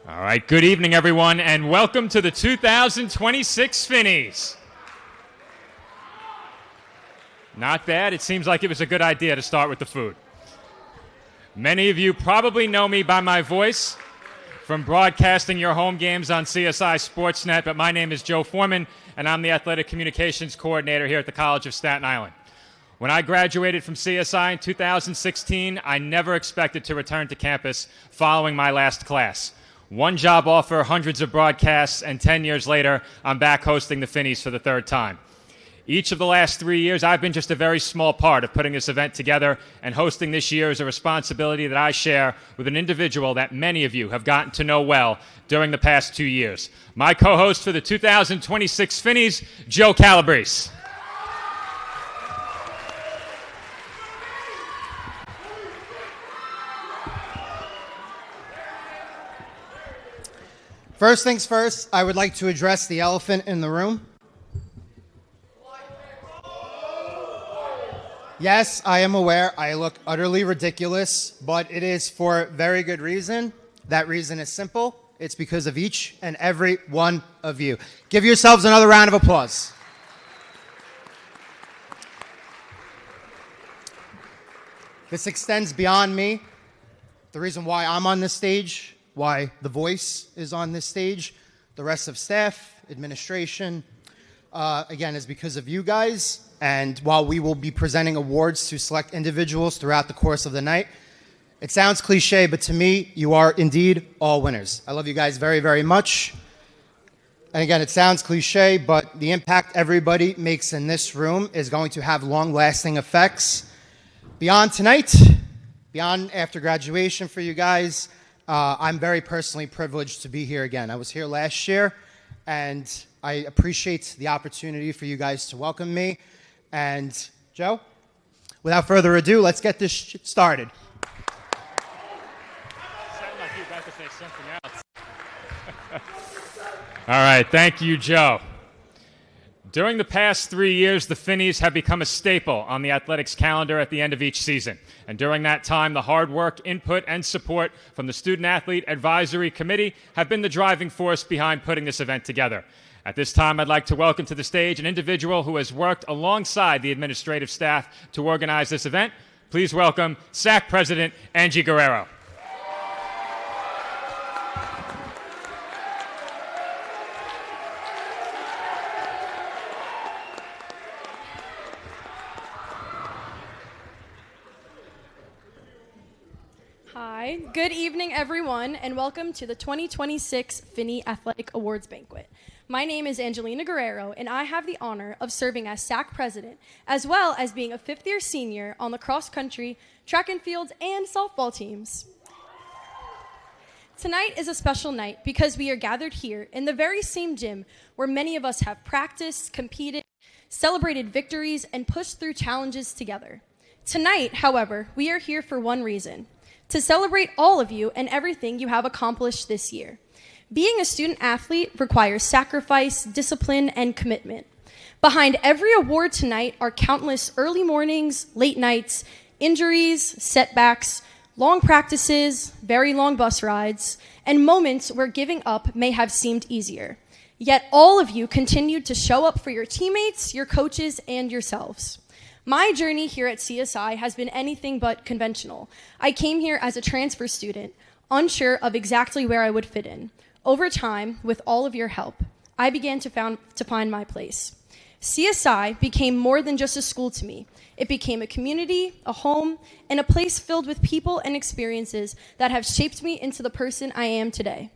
All right, good evening, everyone, and welcome to the 2026 Finnies. Not bad. It seems like it was a good idea to start with the food. Many of you probably know me by my voice from broadcasting your home games on CSI Sportsnet, but my name is Joe Foreman, and I'm the Athletic Communications Coordinator here at the College of Staten Island. When I graduated from CSI in 2016, I never expected to return to campus following my last class. One job offer, hundreds of broadcasts, and 10 years later, I'm back hosting the Finnies for the third time. Each of the last 3 years, I've been just a very small part of putting this event together, and hosting this year is a responsibility that I share with an individual that many of you have gotten to know well during the past 2 years. My co-host for the 2026 Finnies, Joe Calabrese. First things first, I would like to address the elephant in the room. Yes, I am aware I look utterly ridiculous, but it is for very good reason. That reason is simple. It's because of each and every one of you. Give yourselves another round of applause. This extends beyond me. The reason why I'm on this stage, why The Voice is on this stage, the rest of staff, administration, again, is because of you guys. And while we will be presenting awards to select individuals throughout the course of the night, it sounds cliche, but to me, you are indeed all winners. I love you guys very, very much. And again, it sounds cliche, but the impact everybody makes in this room is going to have long-lasting effects beyond tonight, beyond after graduation for you guys. I'm very personally privileged to be here again. I was here last year, and I appreciate the opportunity for you guys to welcome me. And Joe, without further ado, let's get this shit started. Sounded like you were about to say something else. All right, thank you, Joe. During the past 3 years, the Finnies have become a staple on the athletics calendar at the end of each season. And during that time, the hard work, input, and support from the Student Athlete Advisory Committee have been the driving force behind putting this event together. At this time, I'd like to welcome to the stage an individual who has worked alongside the administrative staff to organize this event. Please welcome SAC President Angie Guerrero. Hi, good evening everyone, and welcome to the 2026 Finnie Athletic Awards Banquet. My name is Angelina Guerrero, and I have the honor of serving as SAC President, as well as being a fifth-year senior on the cross-country, track and field, and softball teams. Tonight is a special night because we are gathered here in the very same gym where many of us have practiced, competed, celebrated victories, and pushed through challenges together. Tonight, however, we are here for one reason: to celebrate all of you and everything you have accomplished this year. Being a student athlete requires sacrifice, discipline, and commitment. Behind every award tonight are countless early mornings, late nights, injuries, setbacks, long practices, very long bus rides, and moments where giving up may have seemed easier. Yet all of you continued to show up for your teammates, your coaches, and yourselves. My journey here at CSI has been anything but conventional. I came here as a transfer student, unsure of exactly where I would fit in. Over time, with all of your help, I began to find my place. CSI became more than just a school to me. It became a community, a home, and a place filled with people and experiences that have shaped me into the person I am today.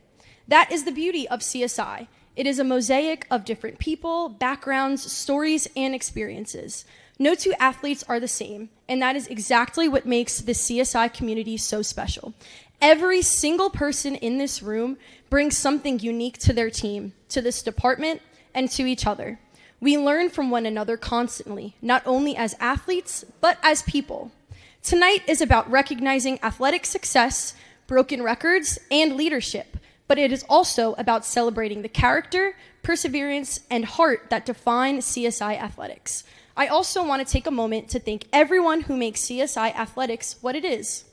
That is the beauty of CSI. It is a mosaic of different people, backgrounds, stories, and experiences. No two athletes are the same, and that is exactly what makes the CSI community so special. Every single person in this room brings something unique to their team, to this department, and to each other. We learn from one another constantly, not only as athletes, but as people. Tonight is about recognizing athletic success, broken records, and leadership, but it is also about celebrating the character, perseverance, and heart that define CSI athletics. I also want to take a moment to thank everyone who makes CSI athletics what it is.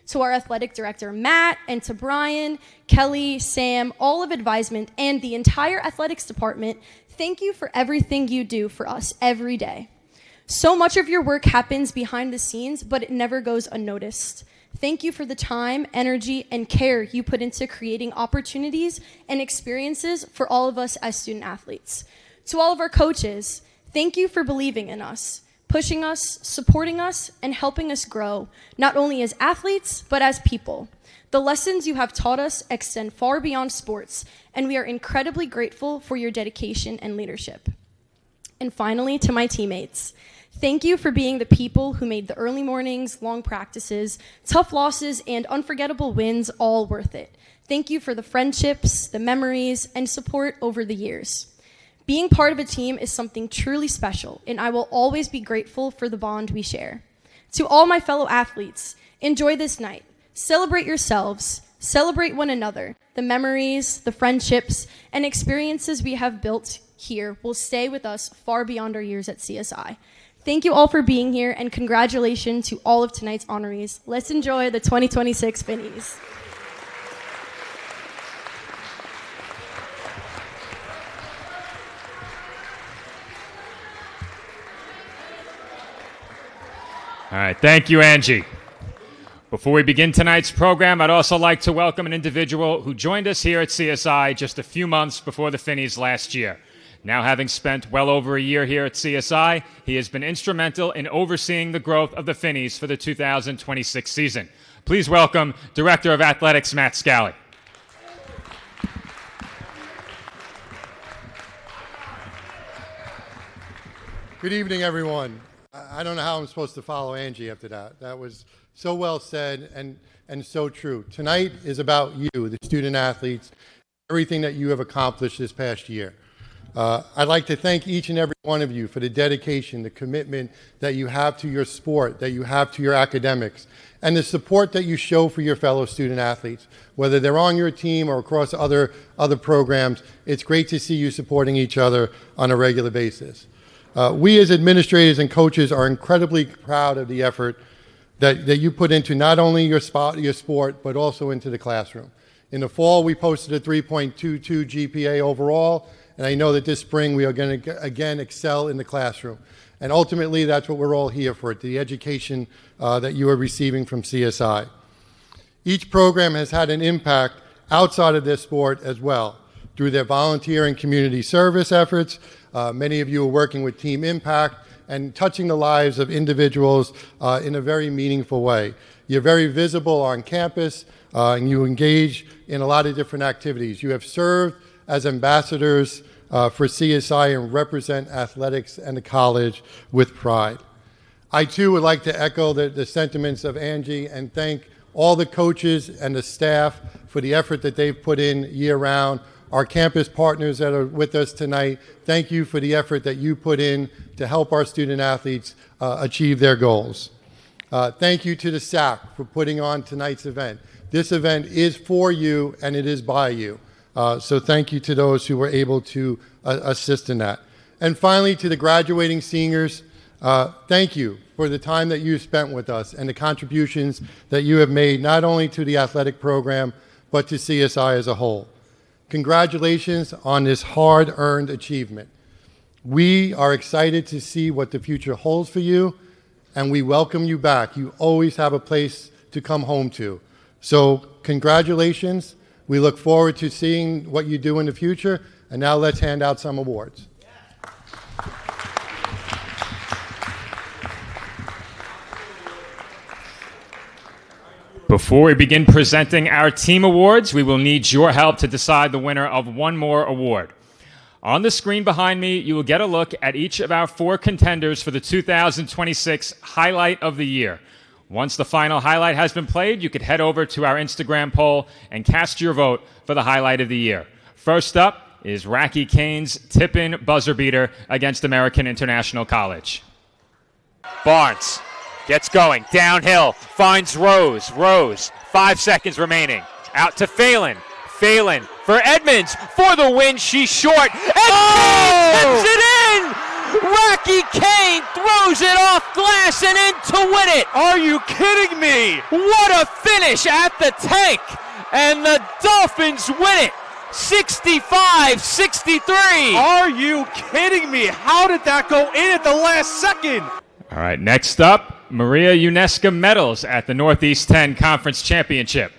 To our athletic director, Matt, and to Brian, Kelly, Sam, all of advisement, and the entire athletics department, thank you for everything you do for us every day. So much of your work happens behind the scenes, but it never goes unnoticed. Thank you for the time, energy, and care you put into creating opportunities and experiences for all of us as student athletes. To all of our coaches, thank you for believing in us, pushing us, supporting us, and helping us grow, not only as athletes, but as people. The lessons you have taught us extend far beyond sports, and we are incredibly grateful for your dedication and leadership. And finally, to my teammates, thank you for being the people who made the early mornings, long practices, tough losses, and unforgettable wins all worth it. Thank you for the friendships, the memories, and support over the years. Being part of a team is something truly special, and I will always be grateful for the bond we share. To all my fellow athletes, enjoy this night. Celebrate yourselves, celebrate one another. The memories, the friendships, and experiences we have built here will stay with us far beyond our years at CSI. Thank you all for being here, and congratulations to all of tonight's honorees. Let's enjoy the 2026 Finnies. All right, thank you, Angie. Before we begin tonight's program, I'd also like to welcome an individual who joined us here at CSI just a few months before the Finnies last year. Now having spent well over a year here at CSI, he has been instrumental in overseeing the growth of the Finnies for the 2026 season. Please welcome Director of Athletics, Matt Scally. Good evening, everyone. I don't know how I'm supposed to follow Angie after that. That was so well said and so true. Tonight is about you, the student athletes, everything that you have accomplished this past year. I'd like to thank each and every one of you for the dedication, the commitment that you have to your sport, that you have to your academics, and the support that you show for your fellow student athletes. Whether they're on your team or across other programs, it's great to see you supporting each other on a regular basis. We as administrators and coaches are incredibly proud of the effort that you put into not only your sport, but also into the classroom. In the fall, we posted a 3.22 GPA overall, and I know that this spring we are going to again excel in the classroom. And ultimately, that's what we're all here for, the education that you are receiving from CSI. Each program has had an impact outside of their sport as well, through their volunteer and community service efforts. Many of you are working with Team Impact and touching the lives of individuals in a very meaningful way. You're very visible on campus, and you engage in a lot of different activities. You have served as ambassadors for CSI and represent athletics and the college with pride. I too would like to echo the sentiments of Angie and thank all the coaches and the staff for the effort that they've put in year-round. Our campus partners that are with us tonight, thank you for the effort that you put in to help our student athletes achieve their goals. Thank you to the SAC for putting on tonight's event. This event is for you and it is by you. So thank you to those who were able to assist in that. And finally, to the graduating seniors, thank you for the time that you spent with us and the contributions that you have made not only to the athletic program, but to CSI as a whole. Congratulations on this hard-earned achievement. We are excited to see what the future holds for you, and we welcome you back. You always have a place to come home to. So congratulations. We look forward to seeing what you do in the future, and now let's hand out some awards. Before we begin presenting our team awards, we will need your help to decide the winner of one more award. On the screen behind me, you will get a look at each of our 4 contenders for the 2026 Highlight of the Year. Once the final highlight has been played, you could head over to our Instagram poll and cast your vote for the Highlight of the Year. First up is Racky Kane's tip-in buzzer beater against American International College. Barnes gets going, downhill, finds Rose, 5 seconds remaining, out to Phelan for Edmonds, for the win, she's short, and Kane tips it in! Rocky Kane throws it off glass and in to win it. Are you kidding me? What a finish at the tank. And the Dolphins win it. 65-63. Are you kidding me? How did that go in at the last second? All right, next up, Maria Unesca medals at the Northeast 10 Conference Championship.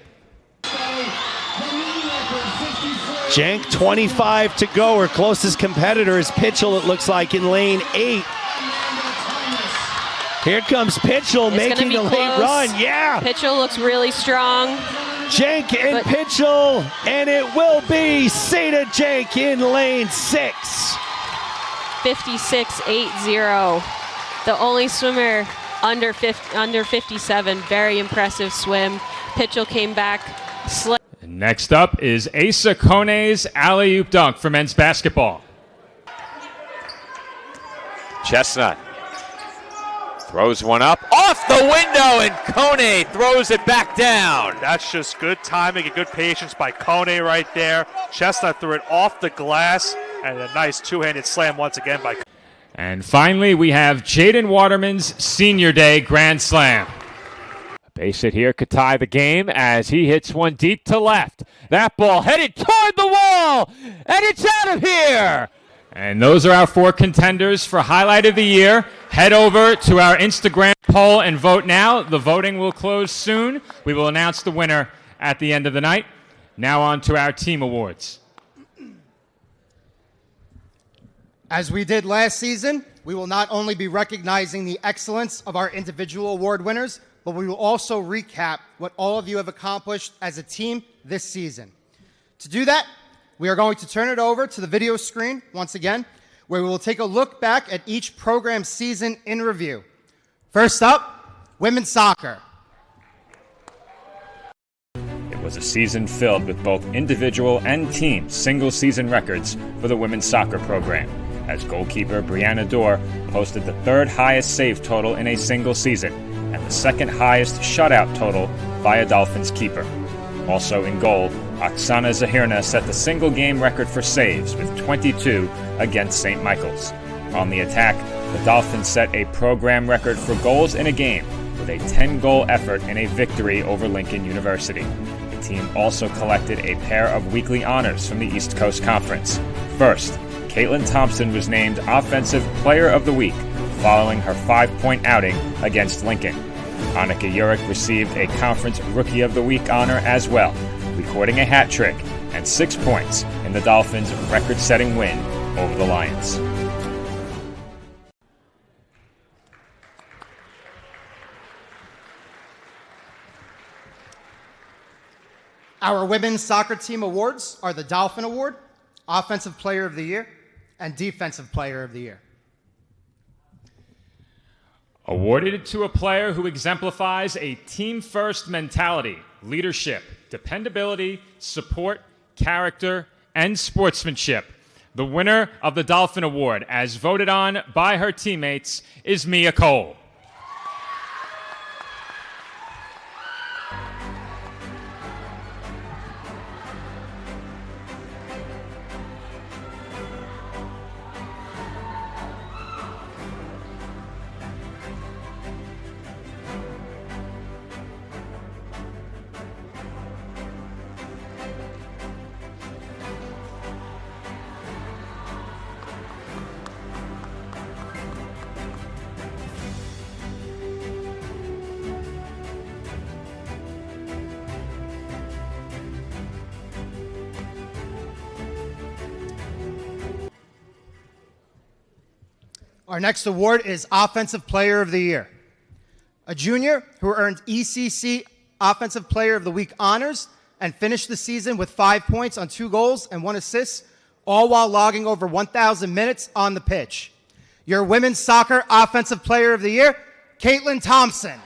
Jank 25 to go. Her closest competitor is Pitchell, it looks like, in lane 8. Here comes Pitchell making the late run. Yeah. Pitchell looks really strong. Jank and Pitchell, and it will be Seda Jank in lane 6. 56.80. The only swimmer under 57. Very impressive swim. Pitchell came back. Next up is Asa Kone's alley-oop dunk for men's basketball. Chestnut throws one up off the window, and Kone throws it back down. That's just good timing and good patience by Kone right there. Chestnut threw it off the glass, and a nice two-handed slam once again by Kone. And finally, we have Jaden Waterman's Senior Day Grand Slam. A base hit here could tie the game as he hits one deep to left. That ball headed toward the wall, and it's out of here. And those are our 4 contenders for Highlight of the Year. Head over to our Instagram poll and vote now. The voting will close soon. We will announce the winner at the end of the night. Now on to our team awards. As we did last season, we will not only be recognizing the excellence of our individual award winners, but we will also recap what all of you have accomplished as a team this season. To do that, we are going to turn it over to the video screen once again, where we will take a look back at each program season in review. First up, women's soccer. It was a season filled with both individual and team single-season records for the women's soccer program, as goalkeeper Brianna Dorr posted the 3rd highest save total in a single season and the 2nd highest shutout total by a Dolphins keeper. Also in goal, Oksana Zahirna set the single-game record for saves with 22 against St. Michael's. On the attack, the Dolphins set a program record for goals in a game with a 10-goal effort in a victory over Lincoln University. The team also collected a pair of weekly honors from the East Coast Conference. First, Caitlin Thompson was named Offensive Player of the Week following her 5-point outing against Lincoln. Annika Urick received a Conference Rookie of the Week honor as well, recording a hat trick and 6 points in the Dolphins' record-setting win over the Lions. Our women's soccer team awards are the Dolphin Award, Offensive Player of the Year, and Defensive Player of the Year. Awarded to a player who exemplifies a team-first mentality, leadership, dependability, support, character, and sportsmanship. The winner of the Dolphin Award, as voted on by her teammates, is Mia Cole. Our next award is Offensive Player of the Year. A junior who earned ECC Offensive Player of the Week honors and finished the season with 5 points on 2 goals and 1 assist, all while logging over 1,000 minutes on the pitch. Your Women's Soccer Offensive Player of the Year, Caitlin Thompson.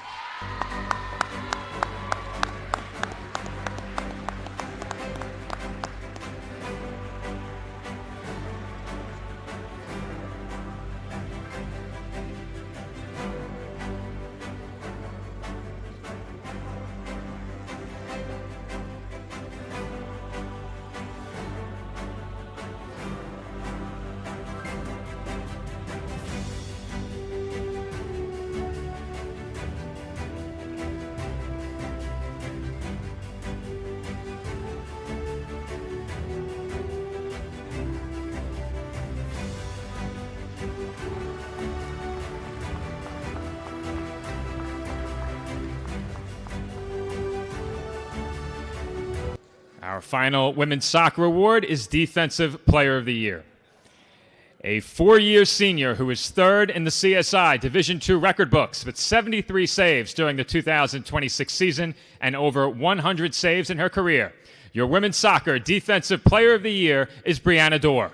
Our final women's soccer award is Defensive Player of the Year. A 4-year senior who is third in the CSI Division II record books with 73 saves during the 2026 season and over 100 saves in her career. Your women's soccer Defensive Player of the Year is Brianna Dorr.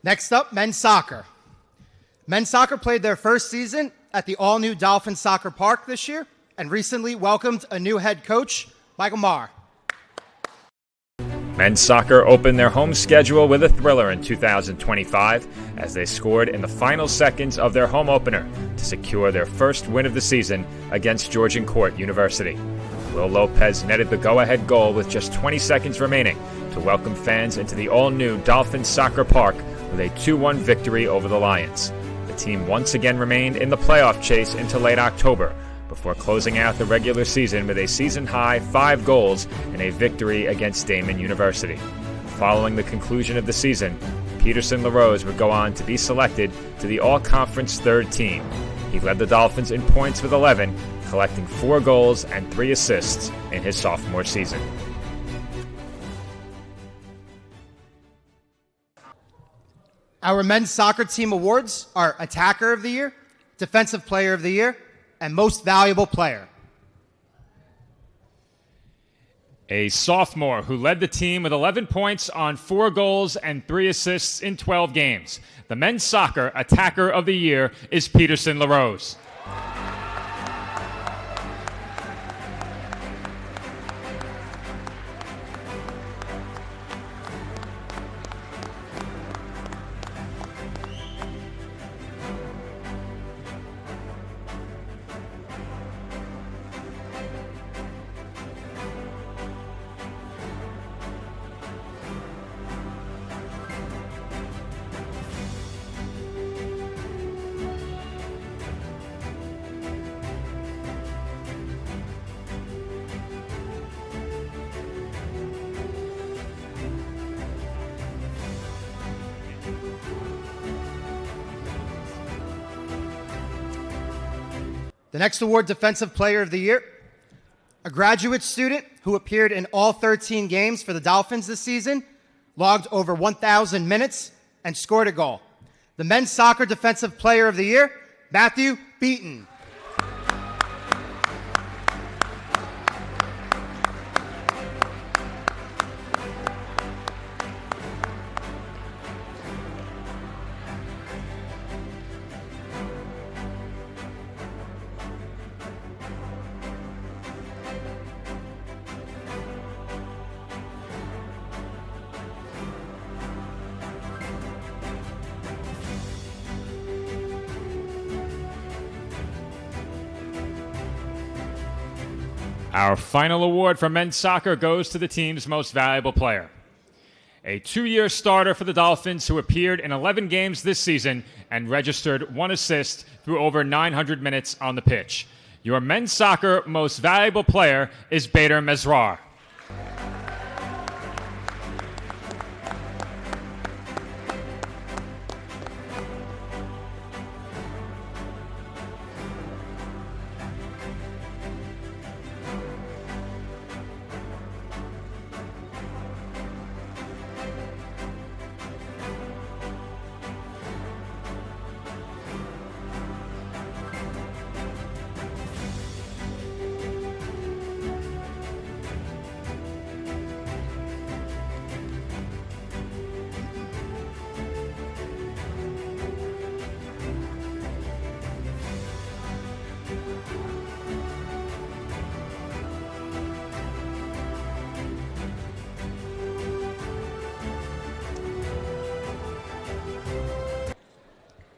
Next up, men's soccer. Men's soccer played their first season at the all-new Dolphin Soccer Park this year and recently welcomed a new head coach, Michael Marr. Men's soccer opened their home schedule with a thriller in 2025 as they scored in the final seconds of their home opener to secure their first win of the season against Georgian Court University. Will Lopez netted the go-ahead goal with just 20 seconds remaining to welcome fans into the all-new Dolphin Soccer Park with a 2-1 victory over the Lions. The team once again remained in the playoff chase into late October before closing out the regular season with a season-high 5 goals and a victory against Damon University. Following the conclusion of the season, Peterson LaRose would go on to be selected to the All-Conference third team. He led the Dolphins in points with 11, collecting 4 goals and 3 assists in his sophomore season. Our men's soccer team awards are Attacker of the Year, Defensive Player of the Year, and Most Valuable Player. A sophomore who led the team with 11 points on 4 goals and 3 assists in 12 games. The men's soccer Attacker of the Year is Peterson LaRose. The next award, Defensive Player of the Year, a graduate student who appeared in all 13 games for the Dolphins this season, logged over 1,000 minutes, and scored a goal. The men's soccer Defensive Player of the Year, Matthew Beaton. Our final award for men's soccer goes to the team's most valuable player. A 2-year starter for the Dolphins who appeared in 11 games this season and registered 1 assist through over 900 minutes on the pitch. Your men's soccer most valuable player is Bader Mesrar.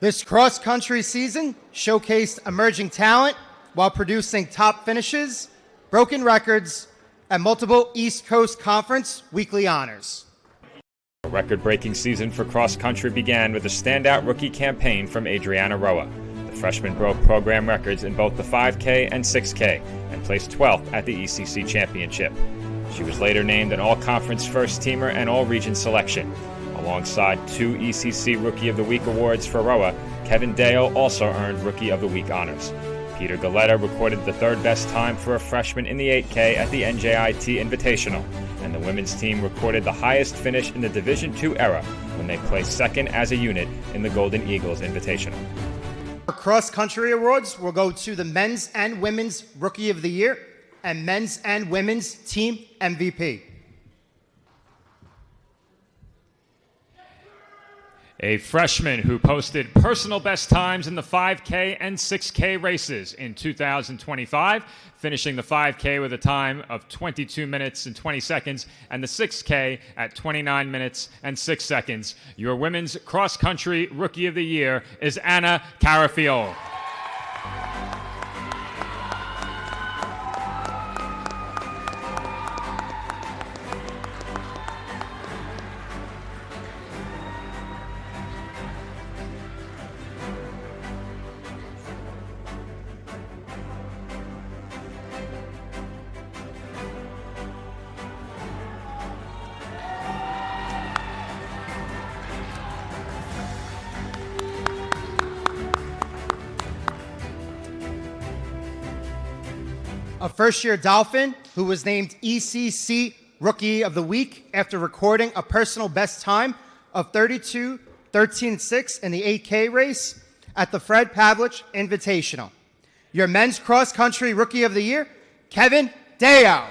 This cross-country season showcased emerging talent while producing top finishes, broken records, and multiple East Coast Conference weekly honors. A record-breaking season for cross country began with a standout rookie campaign from Adriana Roa. The freshman broke program records in both the 5K and 6K and placed 12th at the ECC Championship. She was later named an all-conference first-teamer and all-region selection. Alongside 2 ECC Rookie of the Week awards for Roa, Kevin Dale also earned Rookie of the Week honors. Peter Galetta recorded the third best time for a freshman in the 8K at the NJIT Invitational, and the women's team recorded the highest finish in the Division II era when they placed second as a unit in the Golden Eagles Invitational. Our cross-country awards will go to the Men's and Women's Rookie of the Year and Men's and Women's Team MVP. A freshman who posted personal best times in the 5K and 6K races in 2025, finishing the 5K with a time of 22 minutes and 20 seconds and the 6K at 29 minutes and 6 seconds. Your women's cross-country Rookie of the Year is Anna Carafiol. A first-year Dolphin who was named ECC Rookie of the Week after recording a personal best time of 32:13.6 in the 8K race at the Fred Pavlich Invitational. Your men's cross-country Rookie of the Year, Kevin Deo.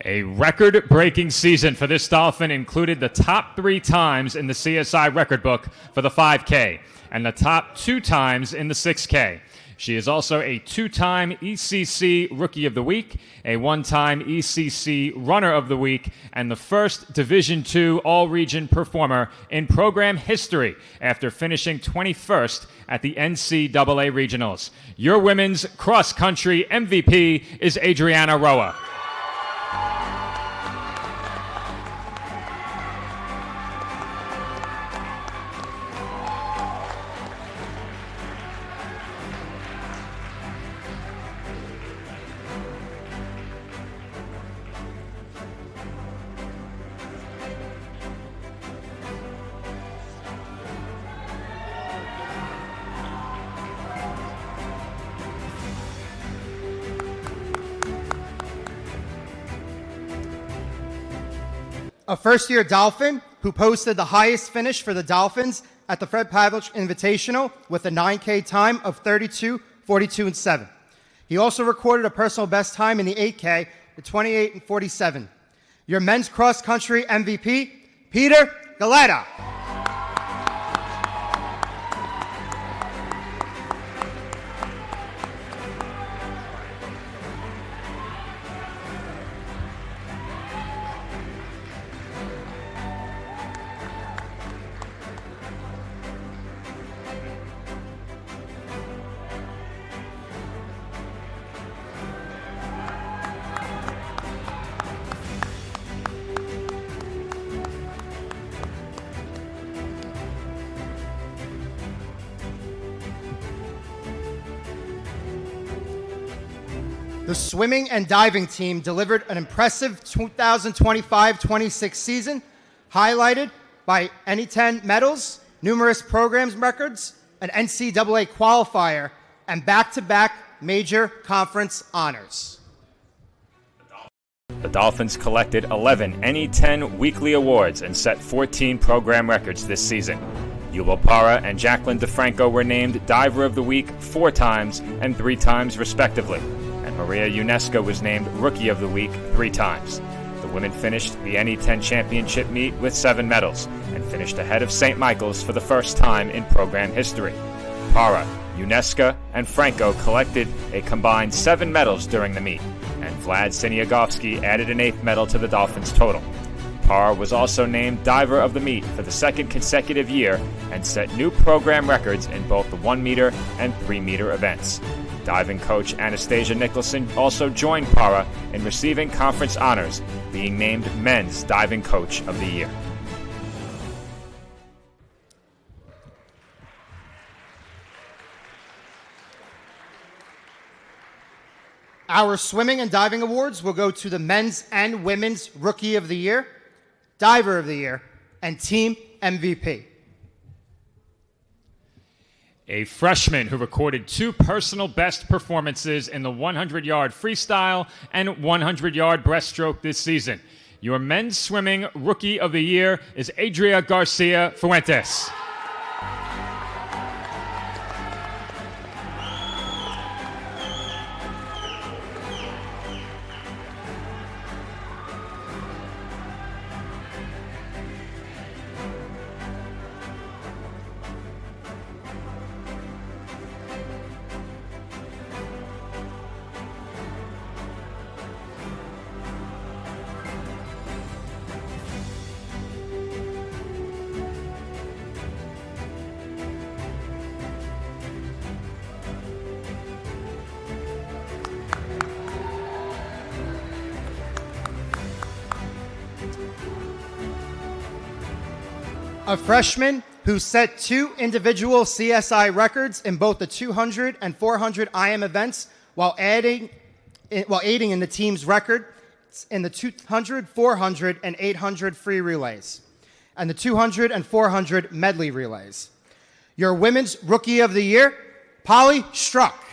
A record-breaking season for this Dolphin included the top 3 times in the CSI record book for the 5K and the top 2 times in the 6K. She is also a 2-time ECC Rookie of the Week, a 1-time ECC Runner of the Week, and the first Division II All-Region performer in program history after finishing 21st at the NCAA Regionals. Your women's cross-country MVP is Adriana Roa. A first-year Dolphin who posted the highest finish for the Dolphins at the Fred Pavlich Invitational with a 9K time of 32:42.7. He also recorded a personal best time in the 8K at 28:47. Your men's cross-country MVP, Peter Galetta. The swimming and diving team delivered an impressive 2025-26 season, highlighted by NE10 medals, numerous programs records, an NCAA qualifier, and back-to-back major conference honors. The the Dolphins collected 11 NE10 weekly awards and set 14 program records this season. Yuval Para and Jacqueline DeFranco were named Diver of the Week 4 times and 3 times respectively, and Maria Ionesco was named Rookie of the Week 3 times. The women finished the NE10 championship meet with 7 medals and finished ahead of St. Michael's for the first time in program history. Para, Ionesco, and Franco collected a combined 7 medals during the meet, and Vlad Siniagovsky added an 8th medal to the Dolphins' total. Parr was also named Diver of the Meet for the 2nd consecutive year and set new program records in both the 1 meter and 3 meter events. Diving coach Anastasia Nicholson also joined Parra in receiving conference honors, being named Men's Diving Coach of the Year. Our swimming and diving awards will go to the Men's and Women's Rookie of the Year, Diver of the Year, and Team MVP. A freshman who recorded 2 personal best performances in the 100-yard freestyle and 100-yard breaststroke this season. Your men's swimming Rookie of the Year is Adria Garcia Fuentes. A freshman who set 2 individual CSI records in both the 200 and 400 IM events while aiding in the team's record in the 200, 400, and 800 free relays, and the 200 and 400 medley relays. Your Women's Rookie of the Year, Polly Struck.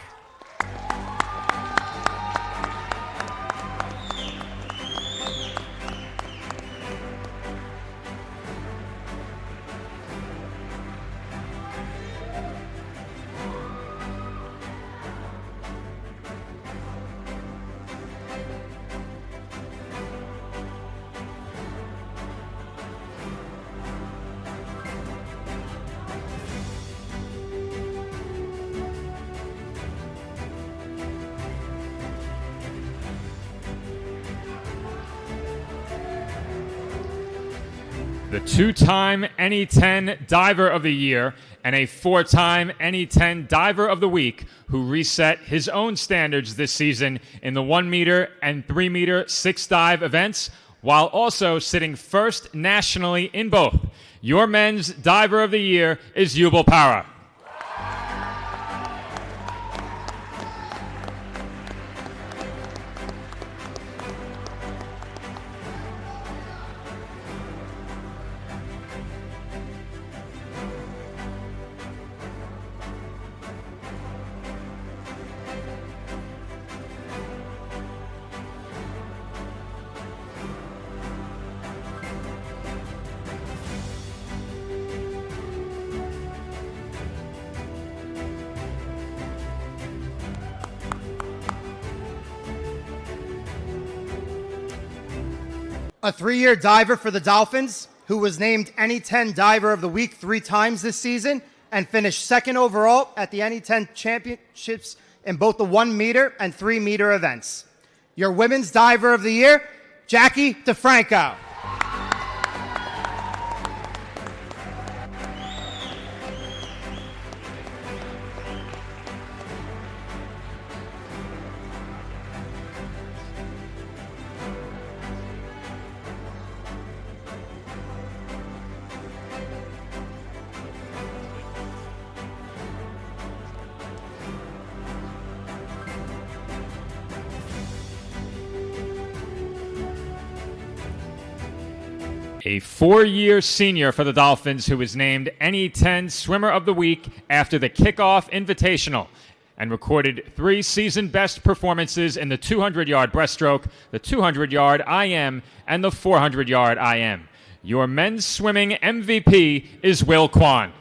The 2-time NE10 Diver of the Year and a 4-time NE10 Diver of the Week who reset his own standards this season in the 1 meter and 3 meter 6 dive events while also sitting first nationally in both. Your men's Diver of the Year is Yuval Para. A 3-year diver for the Dolphins who was named NE10 Diver of the Week 3 times this season and finished 2nd overall at the NE10 championships in both the 1 meter and 3 meter events. Your Women's Diver of the Year, Jackie DeFranco. A 4-year senior for the Dolphins who was named NE10 Swimmer of the Week after the Kickoff Invitational. and recorded 3 season best performances in the 200-yard breaststroke, the 200-yard IM, and the 400-yard IM. Your men's swimming MVP is Will Kwan.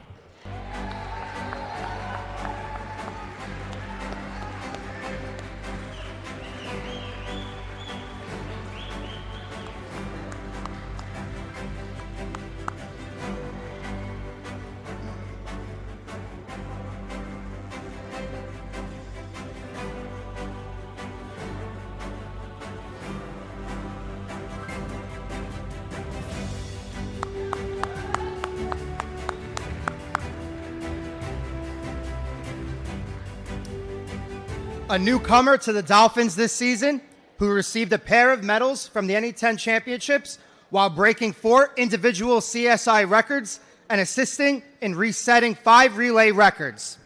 A newcomer to the Dolphins this season, who received a pair of medals from the NE10 championships while breaking 4 individual CSI records and assisting in resetting 5 relay records.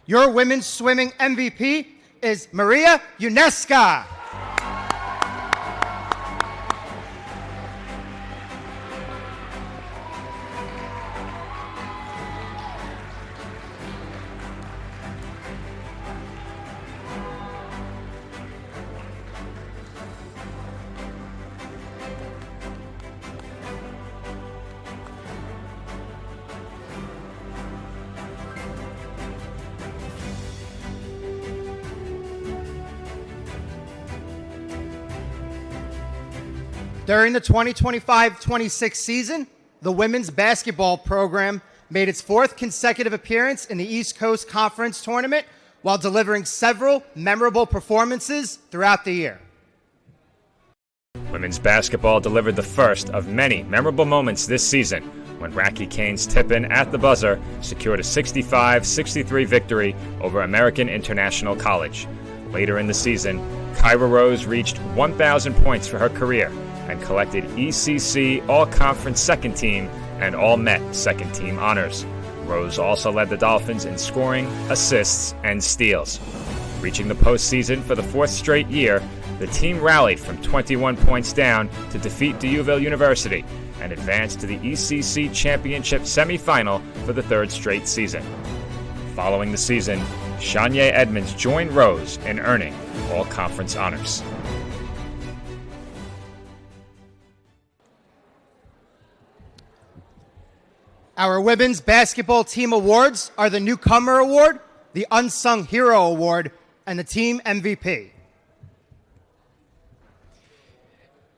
Your women's swimming MVP is Maria Unesca. During the 2025-26 season, the women's basketball program made its 4th consecutive appearance in the East Coast Conference Tournament while delivering several memorable performances throughout the year. Women's basketball delivered the first of many memorable moments this season when Racky Kane's tip-in at the buzzer secured a 65-63 victory over American International College. Later in the season, Kyra Rose reached 1,000 points for her career and collected ECC All-Conference Second Team and All-Met Second Team honors. Rose also led the Dolphins in scoring, assists, and steals. Reaching the postseason for the 4th straight year, the team rallied from 21 points down to defeat DeUville University and advanced to the ECC Championship semifinal for the 3rd straight season. Following the season, Shanye Edmonds joined Rose in earning All-Conference honors. Our women's basketball team awards are the Newcomer Award, the Unsung Hero Award, and the Team MVP.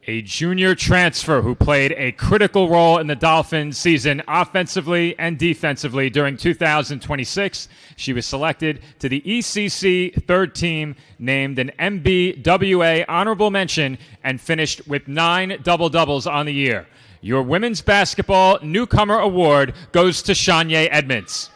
A junior transfer who played a critical role in the Dolphins season offensively and defensively during 2026. She was selected to the ECC 3rd team, named an MBWA honorable mention, and finished with 9 double-doubles on the year. Your Women's Basketball Newcomer Award goes to Shanye Edmonds.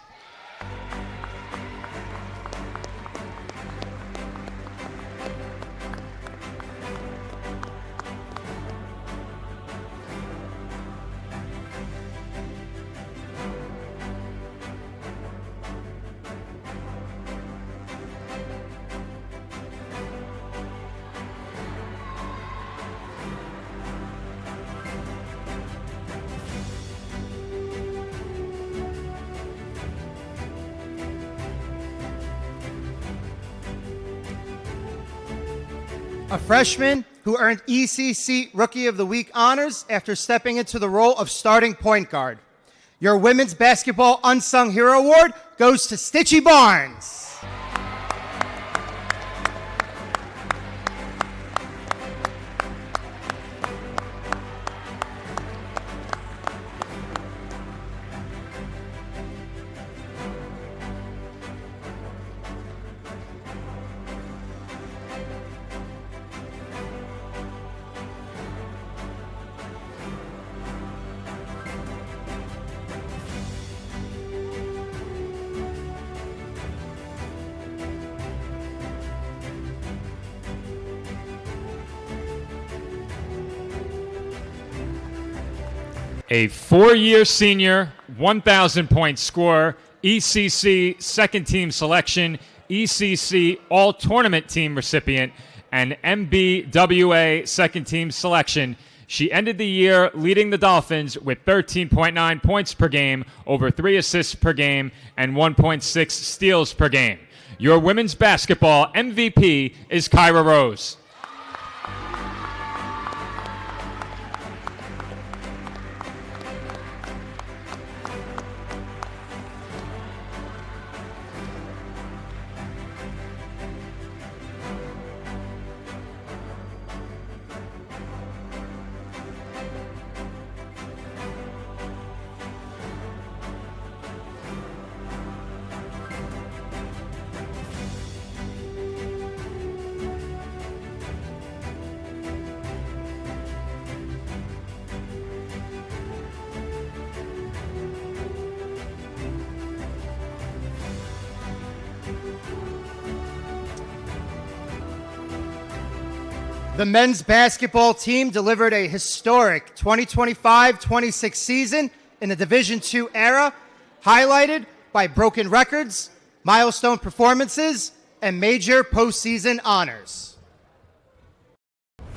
A freshman who earned ECC Rookie of the Week honors after stepping into the role of starting point guard. Your Women's Basketball Unsung Hero Award goes to Stitchy Barnes. A 4-year senior, 1,000-point scorer, ECC second team selection, ECC all-tournament team recipient, and MBWA second team selection. She ended the year leading the Dolphins with 13.9 points per game, over 3 assists per game, and 1.6 steals per game. Your women's basketball MVP is Kyra Rose. The men's basketball team delivered a historic 2025-26 season in the Division II era, highlighted by broken records, milestone performances, and major postseason honors.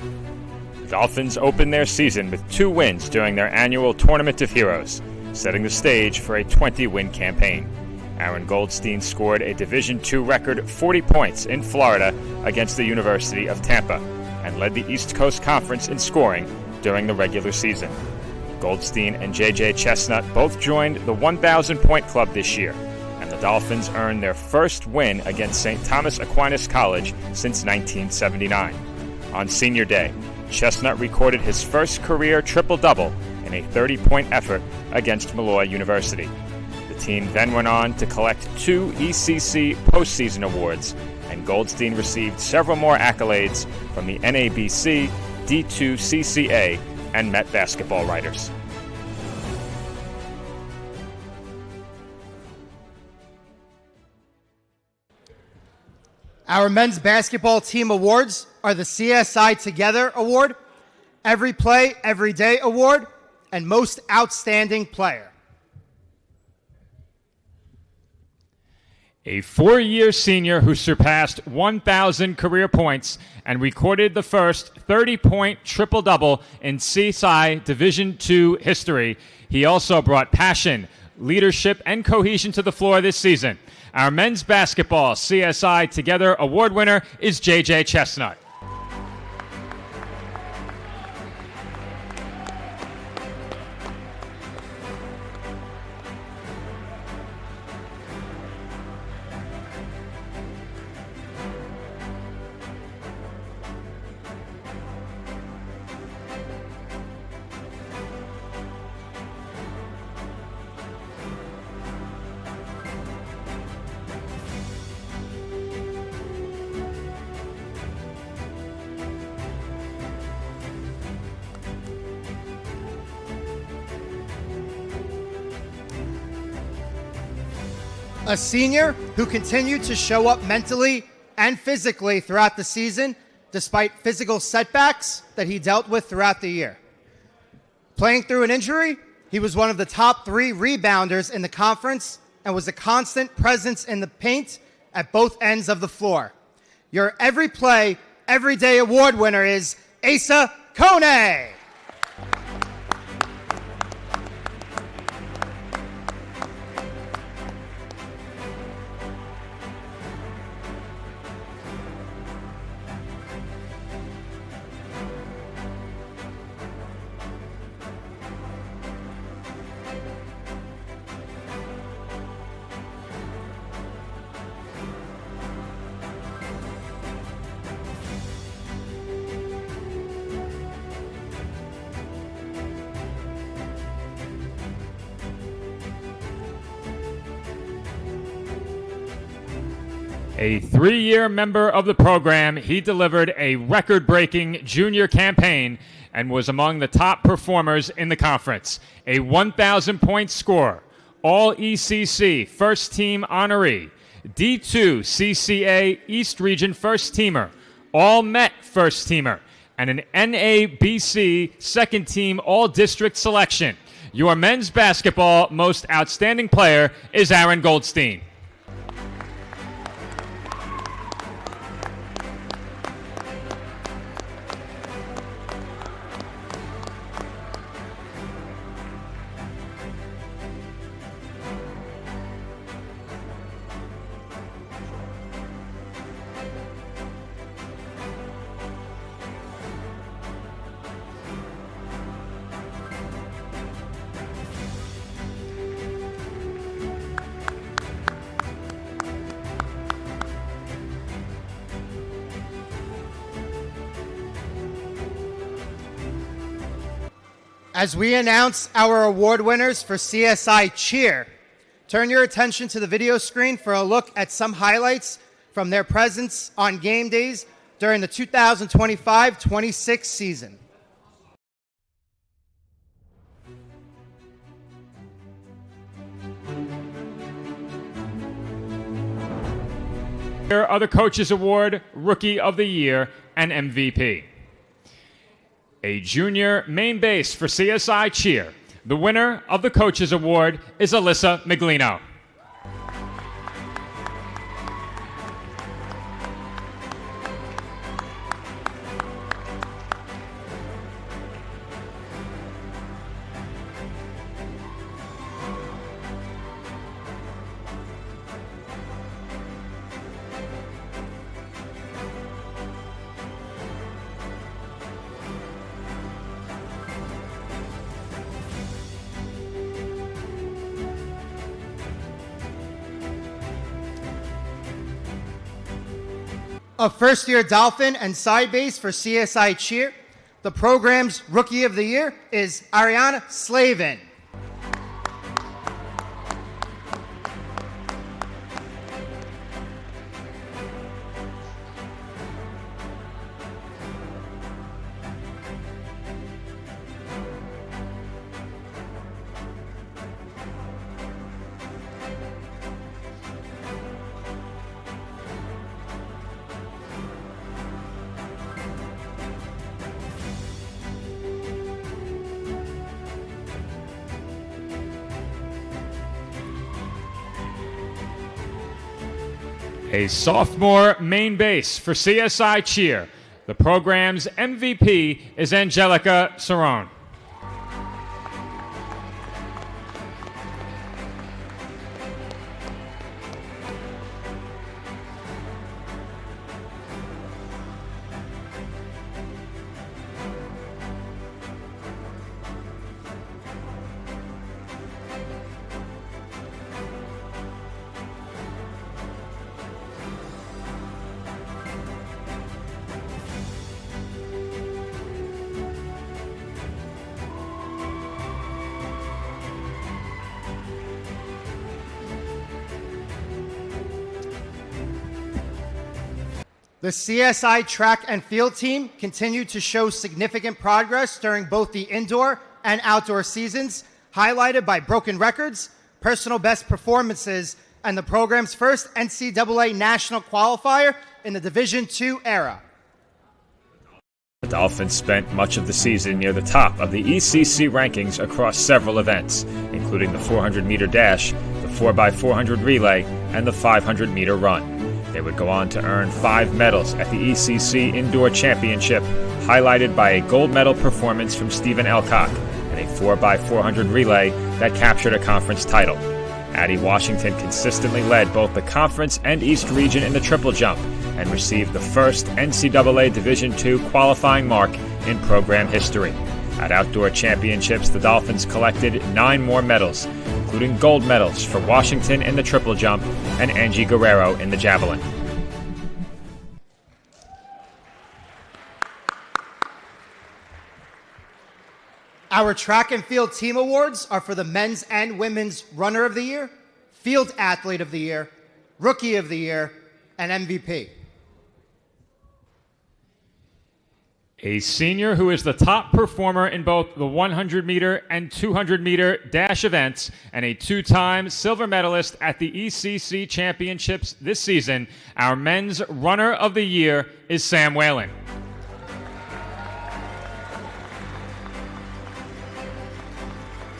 The Dolphins opened their season with 2 wins during their annual Tournament of Heroes, setting the stage for a 20-win campaign. Aaron Goldstein scored a Division II record 40 points in Florida against the University of Tampa and led the East Coast Conference in scoring during the regular season. Goldstein and J.J. Chestnut both joined the 1,000-point club this year, and the Dolphins earned their first win against St. Thomas Aquinas College since 1979. On Senior Day, Chestnut recorded his first career triple-double in a 30-point effort against Malloy University. The team then went on to collect 2 ECC postseason awards, and Goldstein received several more accolades from the NABC, D2 CCA, and Met basketball writers. Our men's basketball team awards are the CSI Together Award, Every Play, Every Day Award, and Most Outstanding Player. A 4-year senior who surpassed 1,000 career points and recorded the first 30-point triple-double in CSI Division II history. He also brought passion, leadership, and cohesion to the floor this season. Our men's basketball CSI Together Award winner is J.J. Chestnut. A senior who continued to show up mentally and physically throughout the season, despite physical setbacks that he dealt with throughout the year. Playing through an injury, he was one of the top 3 rebounders in the conference and was a constant presence in the paint at both ends of the floor. Your Every Play, Every Day Award winner is Asa Kone. A 3-year member of the program, he delivered a record-breaking junior campaign and was among the top performers in the conference. A 1,000-point scorer, All-ECC First-Team honoree, D2 CCA East Region First-Teamer, All-Met First-Teamer, and an NABC Second-Team All-District selection. Your men's basketball most outstanding player is Aaron Goldstein. As we announce our award winners for CSI Cheer, turn your attention to the video screen for a look at some highlights from their presence on game days during the 2025-26 season. Here are the Coaches Award, Rookie of the Year, and MVP. A junior main base for CSI Cheer. The winner of the Coaches Award is Alyssa Miglino. A first-year Dolphin and side base for CSI Cheer. The program's Rookie of the Year is Ariana Slavin. A sophomore main base for CSI Cheer. The program's MVP is Angelica Cerrone. The CSI track and field team continued to show significant progress during both the indoor and outdoor seasons, highlighted by broken records, personal best performances, and the program's first NCAA national qualifier in the Division II era. The Dolphins spent much of the season near the top of the ECC rankings across several events, including the 400-meter dash, the 4x400 relay, and the 500-meter run. They would go on to earn 5 medals at the ECC Indoor Championship, highlighted by a gold medal performance from Stephen Elcock and a 4x400 relay that captured a conference title. Addie Washington consistently led both the conference and East region in the triple jump and received the first NCAA Division II qualifying mark in program history. At outdoor championships, the Dolphins collected 9 more medals, including gold medals for Washington in the triple jump and Angie Guerrero in the javelin. Our track and field team awards are for the men's and women's Runner of the Year, Field Athlete of the Year, Rookie of the Year, and MVP. A senior who is the top performer in both the 100-meter and 200-meter dash events and a 2-time silver medalist at the ECC Championships this season, our men's Runner of the Year is Sam Whalen.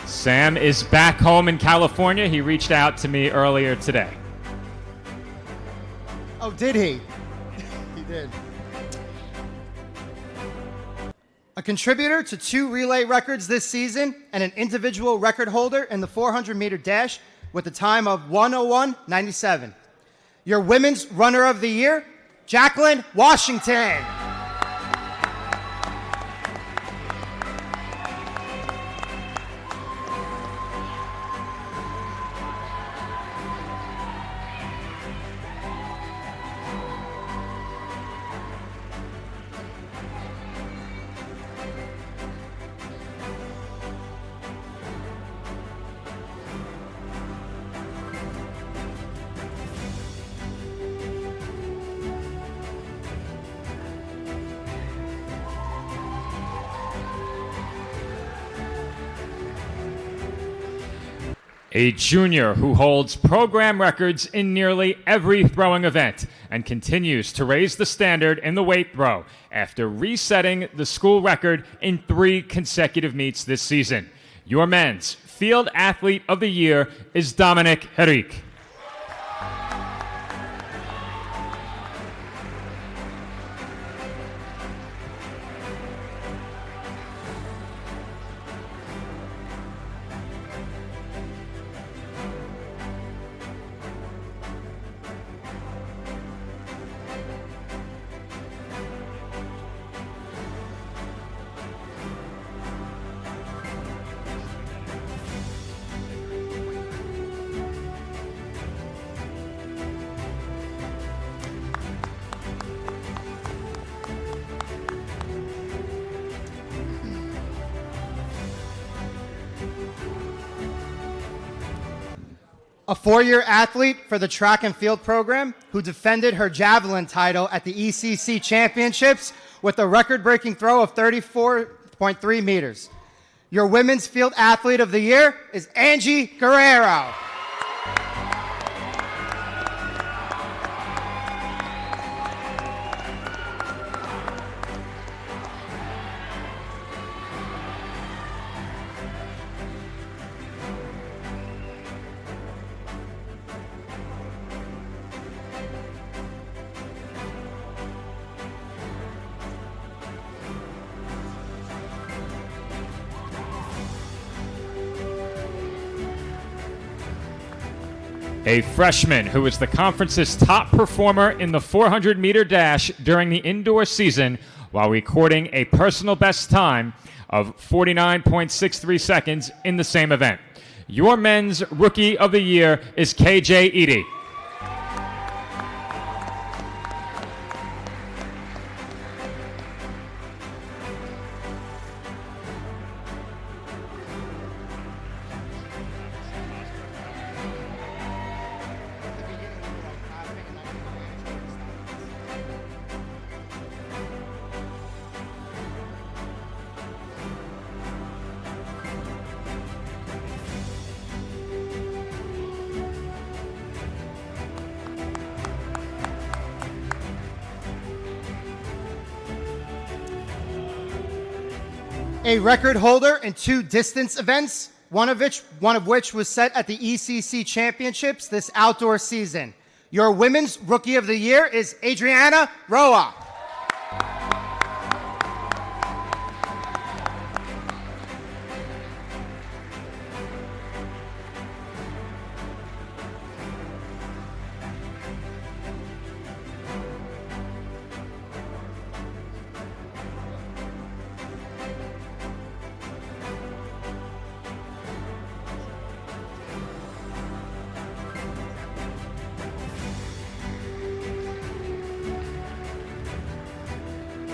Sam is back home in California. He reached out to me earlier today. Oh, did he? He did. A contributor to 2 relay records this season and an individual record holder in the 400-meter dash with a time of 1:01.97. Your women's Runner of the Year, Jacqueline Washington. A junior who holds program records in nearly every throwing event and continues to raise the standard in the weight throw after resetting the school record in 3 consecutive meets this season. Your men's Field Athlete of the Year is Dominic Henrique. A 4-year athlete for the track and field program who defended her javelin title at the ECC championships with a record-breaking throw of 34.3 meters. Your women's field athlete of the year is Angie Guerrero. A freshman who is the conference's top performer in the 400-meter dash during the indoor season while recording a personal best time of 49.63 seconds in the same event. Your men's Rookie of the Year is KJ Eady. A record holder in 2 distance events, one of which was set at the ECC championships this outdoor season. Your women's Rookie of the Year is Adriana Roa.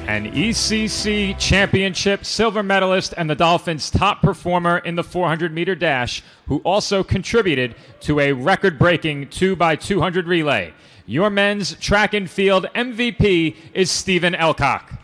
An ECC championship silver medalist and the Dolphins' top performer in the 400-meter dash, who also contributed to a record-breaking 2x200 relay. Your men's track and field MVP is Stephen Elcock.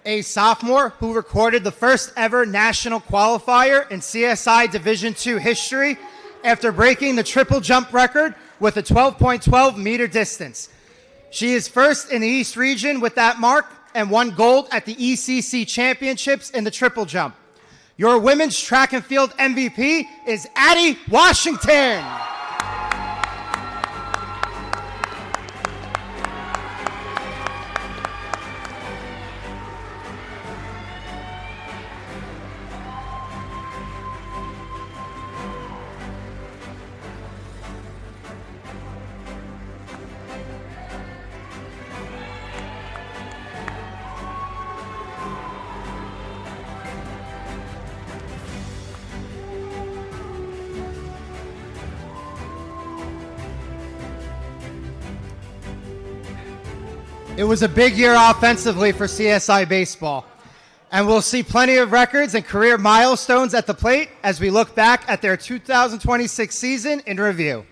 A sophomore who recorded the first ever national qualifier in CSI Division II history after breaking the triple jump record with a 12.12 meter distance. She is first in the East region with that mark and won gold at the ECC championships in the triple jump. Your women's track and field MVP is Addie Washington. It was a big year offensively for CSI Baseball, and we'll see plenty of records and career milestones at the plate as we look back at their 2026 season in review.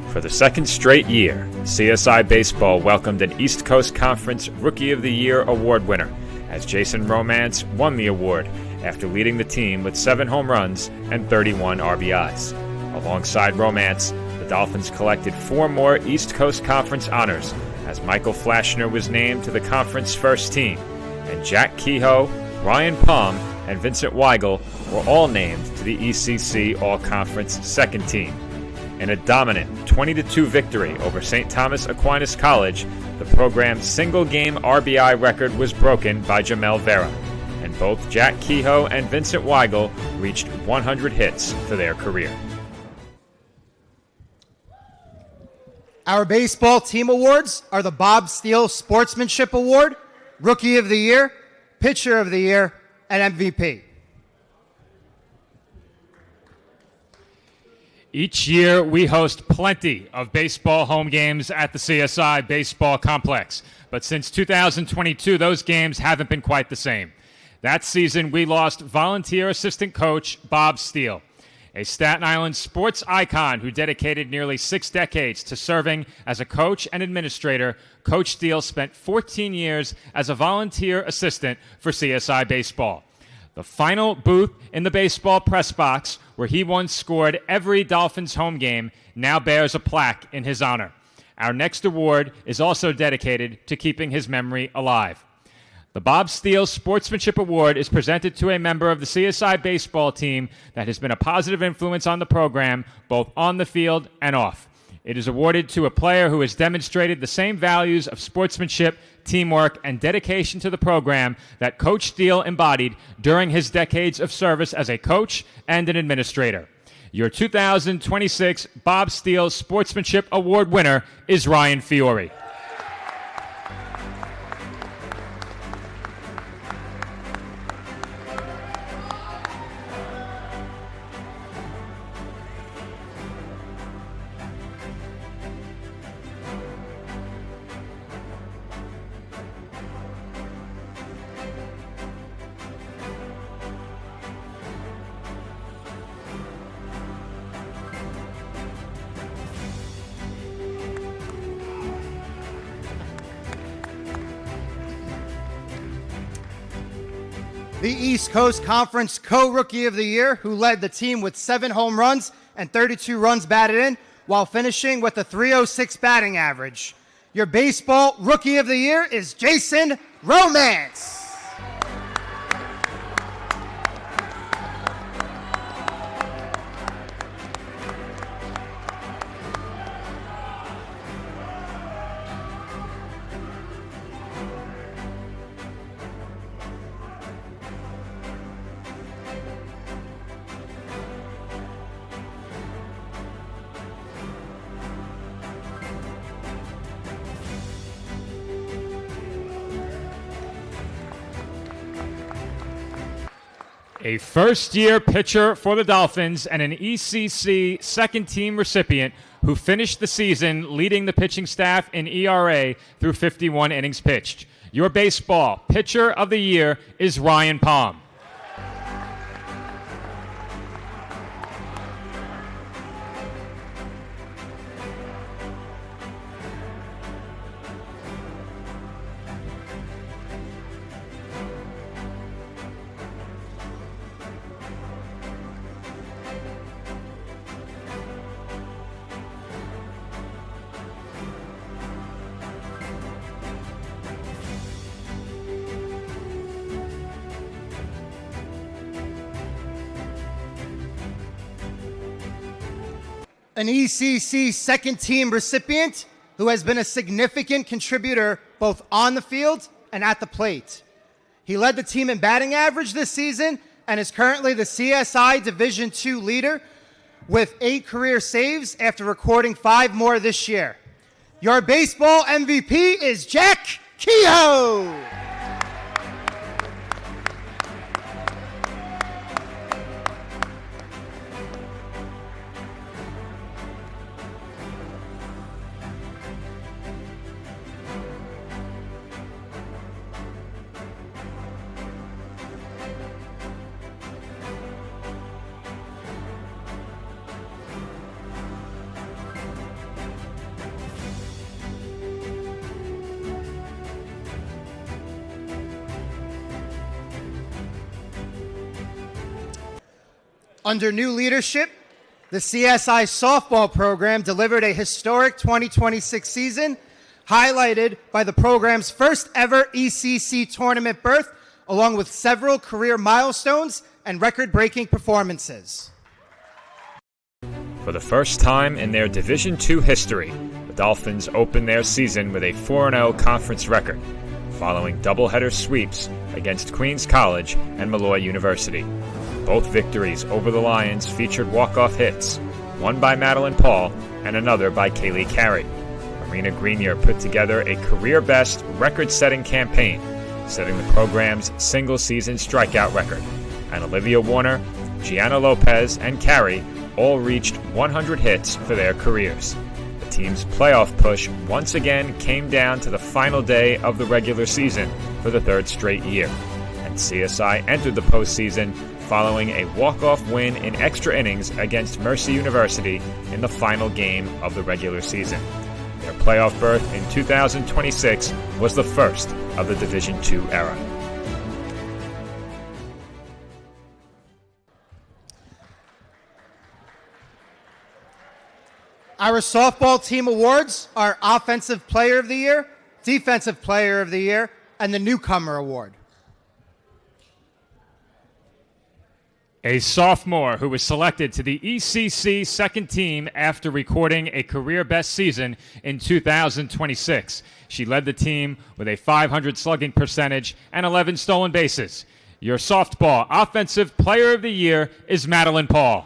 For the second straight year, CSI Baseball welcomed an East Coast Conference Rookie of the Year award winner, as Jason Romance won the award after leading the team with 7 home runs and 31 RBIs. Alongside Romance, the Dolphins collected 4 more East Coast Conference honors, as Michael Flashner was named to the conference first team, and Jack Kehoe, Ryan Palm, and Vincent Weigel were all named to the ECC All-Conference second team. In a dominant 20-2 victory over St. Thomas Aquinas College, the program's single-game RBI record was broken by Jamel Vera, and both Jack Kehoe and Vincent Weigel reached 100 hits for their career. Our baseball team awards are the Bob Steele Sportsmanship Award, Rookie of the Year, Pitcher of the Year, and MVP. Each year, we host plenty of baseball home games at the CSI Baseball Complex. But since 2022, those games haven't been quite the same. That season, we lost volunteer assistant coach Bob Steele, a Staten Island sports icon who dedicated nearly 6 decades to serving as a coach and administrator. Coach Steele spent 14 years as a volunteer assistant for CSI Baseball. The final booth in the baseball press box, where he once scored every Dolphins home game, now bears a plaque in his honor. Our next award is also dedicated to keeping his memory alive. The Bob Steele Sportsmanship Award is presented to a member of the CSI baseball team that has been a positive influence on the program, both on the field and off. It is awarded to a player who has demonstrated the same values of sportsmanship, teamwork, and dedication to the program that Coach Steele embodied during his decades of service as a coach and an administrator. Your 2026 Bob Steele Sportsmanship Award winner is Ryan Fiore. The East Coast Conference Co-Rookie of the Year, who led the team with 7 home runs and 32 runs batted in, while finishing with a .306 batting average. Your Baseball Rookie of the Year is Jason Romance. A first-year pitcher for the Dolphins and an ECC second-team recipient who finished the season leading the pitching staff in ERA through 51 innings pitched. Your baseball pitcher of the year is Ryan Palm. An ECC second-team recipient who has been a significant contributor both on the field and at the plate. He led the team in batting average this season and is currently the CSI Division II leader with 8 career saves after recording 5 more this year. Your baseball MVP is Jack Kehoe. Under new leadership, the CSI softball program delivered a historic 2026 season, highlighted by the program's first ever ECC tournament berth, along with several career milestones and record-breaking performances. For the first time in their Division II history, the Dolphins opened their season with a 4-0 conference record, following doubleheader sweeps against Queens College and Malloy University. Both victories over the Lions featured walk-off hits, one by Madeline Paul and another by Kaylee Carey. Marina Grenier put together a career-best record-setting campaign, setting the program's single-season strikeout record. And Olivia Warner, Gianna Lopez, and Carey all reached 100 hits for their careers. The team's playoff push once again came down to the final day of the regular season for the third straight year, and CSI entered the postseason following a walk-off win in extra innings against Mercy University in the final game of the regular season. Their playoff berth in 2026 was the first of the Division II era. Our softball team awards are Offensive Player of the Year, Defensive Player of the Year, and the Newcomer Award. A sophomore who was selected to the ECC second team after recording a career best season in 2026. She led the team with a .500 slugging percentage and 11 stolen bases. Your softball Offensive Player of the Year is Madeline Paul.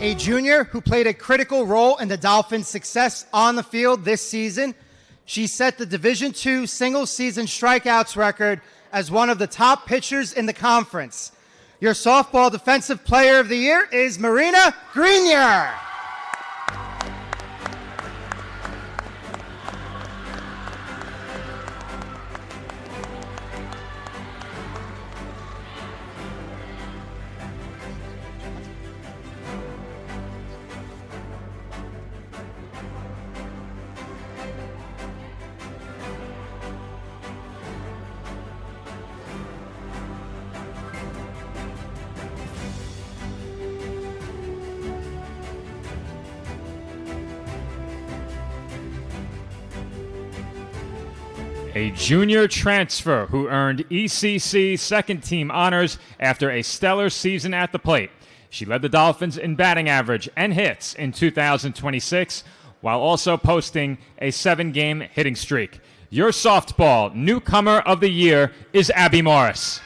A junior who played a critical role in the Dolphins' success on the field this season. She set the Division II single-season strikeouts record as one of the top pitchers in the conference. Your softball Defensive Player of the Year is Marina Grenier. A junior transfer who earned ECC second team honors after a stellar season at the plate. She led the Dolphins in batting average and hits in 2026, while also posting a 7-game hitting streak. Your softball Newcomer of the Year is Abby Morris.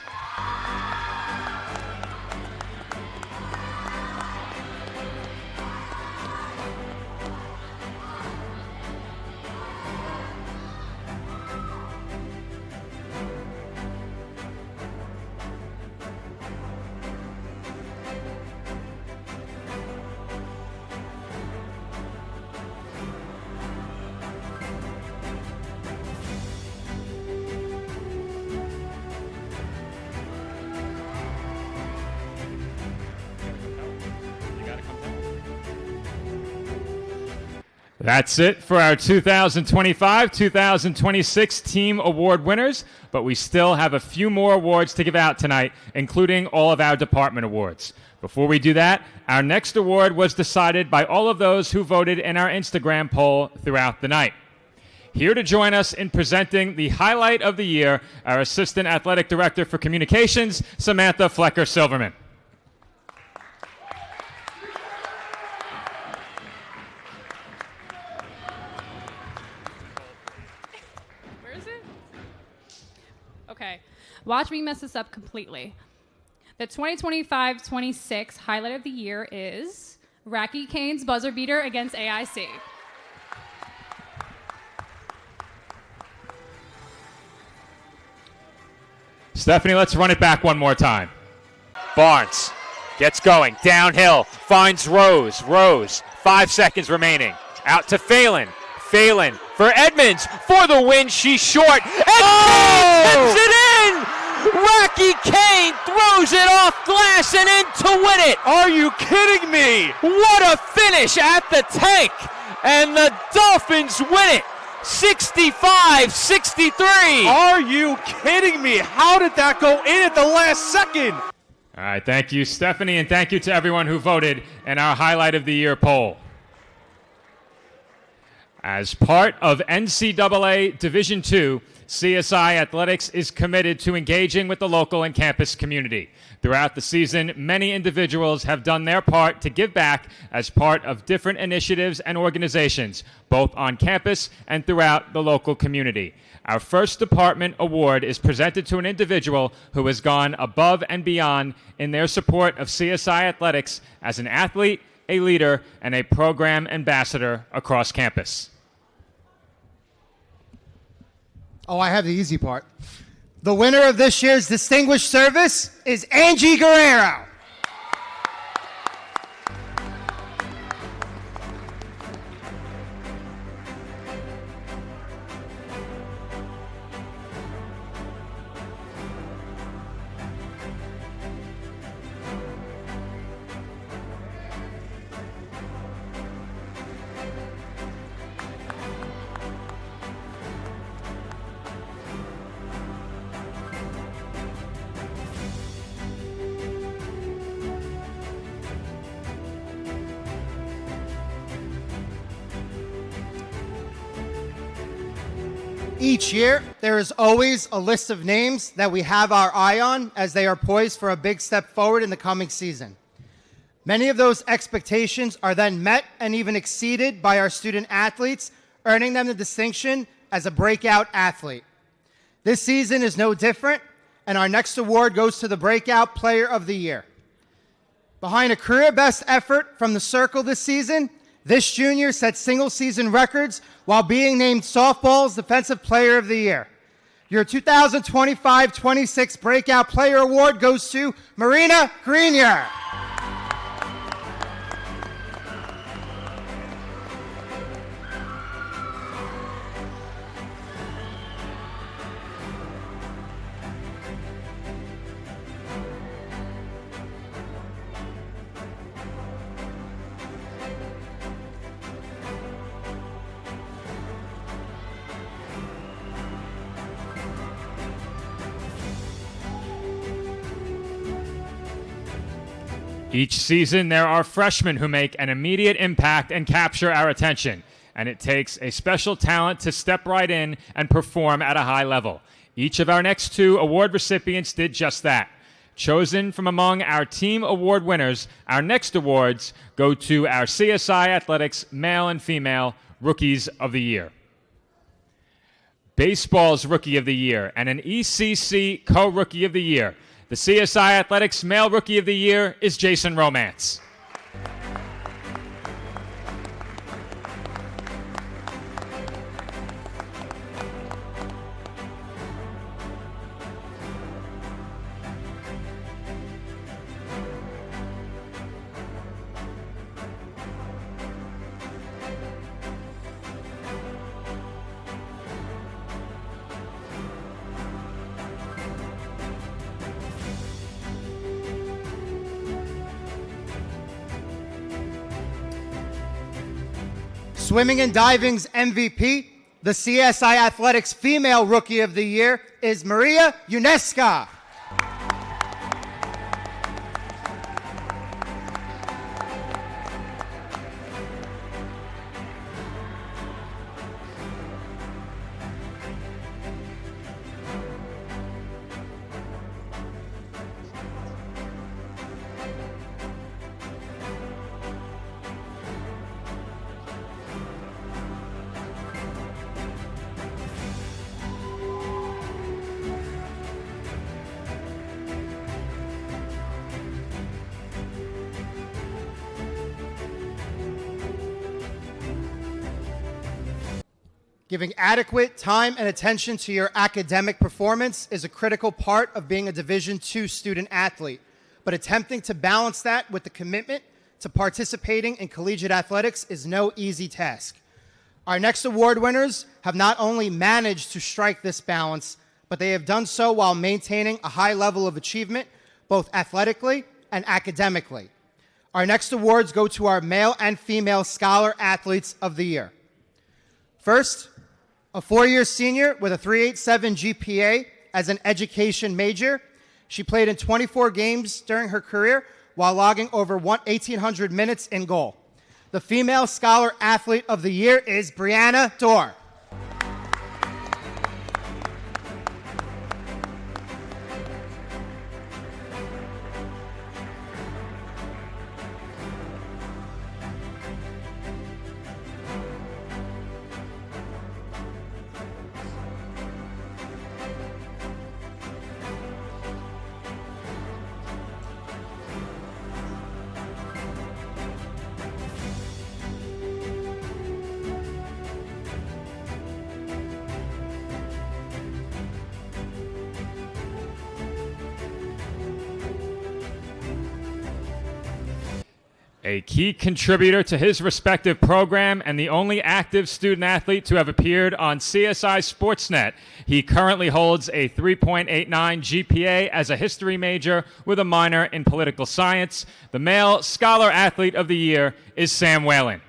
That's it for our 2025-2026 Team Award winners, but we still have a few more awards to give out tonight, including all of our department awards. Before we do that, our next award was decided by all of those who voted in our Instagram poll throughout the night. Here to join us in presenting the highlight of the year, our Assistant Athletic Director for Communications, Samantha Flecker-Silverman. Okay, watch me mess this up completely. The 2025-26 highlight of the year is Racky Kane's buzzer beater against AIC. Stephanie, let's run it back one more time. Barnes gets going, downhill, finds Rose. 5 seconds remaining. Out to Phelan. Phelan for Edmonds for the win. She's short. And Kane tips it in! Rocky Kane throws it off glass and in to win it. Are you kidding me? What a finish at the tank. And the Dolphins win it. 65-63. Are you kidding me? How did that go in at the last second? All right, thank you, Stephanie, and thank you to everyone who voted in our Highlight of the Year poll. As part of NCAA Division II, CSI Athletics is committed to engaging with the local and campus community. Throughout the season, many individuals have done their part to give back as part of different initiatives and organizations, both on campus and throughout the local community. Our first department award is presented to an individual who has gone above and beyond in their support of CSI Athletics as an athlete, a leader, and a program ambassador across campus. Oh, I have the easy part. The winner of this year's Distinguished Service is Angie Guerrero. Each year, there is always a list of names that we have our eye on as they are poised for a big step forward in the coming season. Many of those expectations are then met and even exceeded by our student athletes, earning them the distinction as a breakout athlete. This season is no different, and our next award goes to the Breakout Player of the Year. Behind a career best effort from the Circle this season, this junior set single-season records while being named Softball's Defensive Player of the Year. Your 2025-26 Breakout Player Award goes to Marina Grenier. Each season, there are freshmen who make an immediate impact and capture our attention, and it takes a special talent to step right in and perform at a high level. Each of our next two award recipients did just that. Chosen from among our team award winners, our next awards go to our CSI Athletics Male and Female Rookies of the Year. Baseball's Rookie of the Year and an ECC Co-Rookie of the Year. The CSI Athletics Male Rookie of the Year is Jason Romance. Swimming and diving's MVP, the CSI Athletics Female Rookie of the Year, is Maria Unesca. Giving adequate time and attention to your academic performance is a critical part of being a Division II student athlete, but attempting to balance that with the commitment to participating in collegiate athletics is no easy task. Our next award winners have not only managed to strike this balance, but they have done so while maintaining a high level of achievement, both athletically and academically. Our next awards go to our male and female Scholar Athletes of the Year. First, a four-year senior with a 3.87 GPA as an education major. She played in 24 games during her career while logging over 1,800 minutes in goal. The female Scholar Athlete of the Year is Brianna Dorr. A key contributor to his respective program and the only active student athlete to have appeared on CSI Sportsnet. He currently holds a 3.89 GPA as a history major with a minor in political science. The male Scholar Athlete of the Year is Sam Whalen.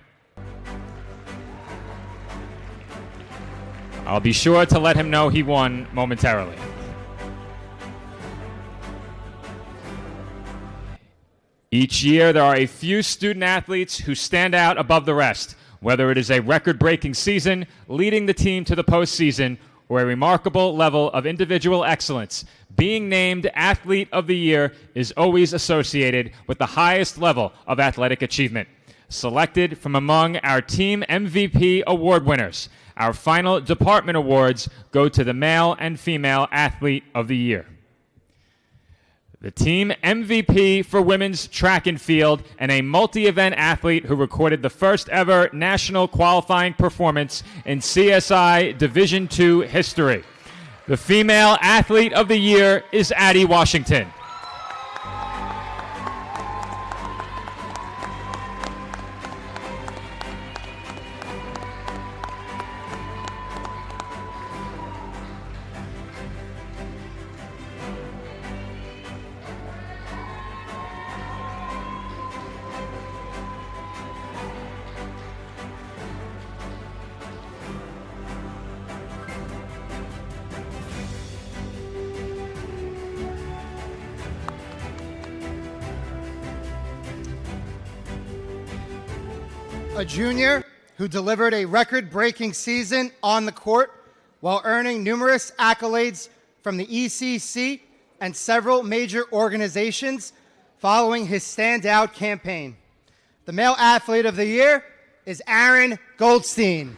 I'll be sure to let him know he won momentarily. Each year, there are a few student athletes who stand out above the rest, whether it is a record-breaking season, leading the team to the postseason, or a remarkable level of individual excellence. Being named Athlete of the Year is always associated with the highest level of athletic achievement. Selected from among our Team MVP award winners, our final department awards go to the Male and Female Athlete of the Year. The team MVP for women's track and field and a multi-event athlete who recorded the first ever national qualifying performance in CSI Division II history. The female athlete of the year is Addie Washington. A junior who delivered a record-breaking season on the court while earning numerous accolades from the ECC and several major organizations following his standout campaign. The Male Athlete of the Year is Aaron Goldstein.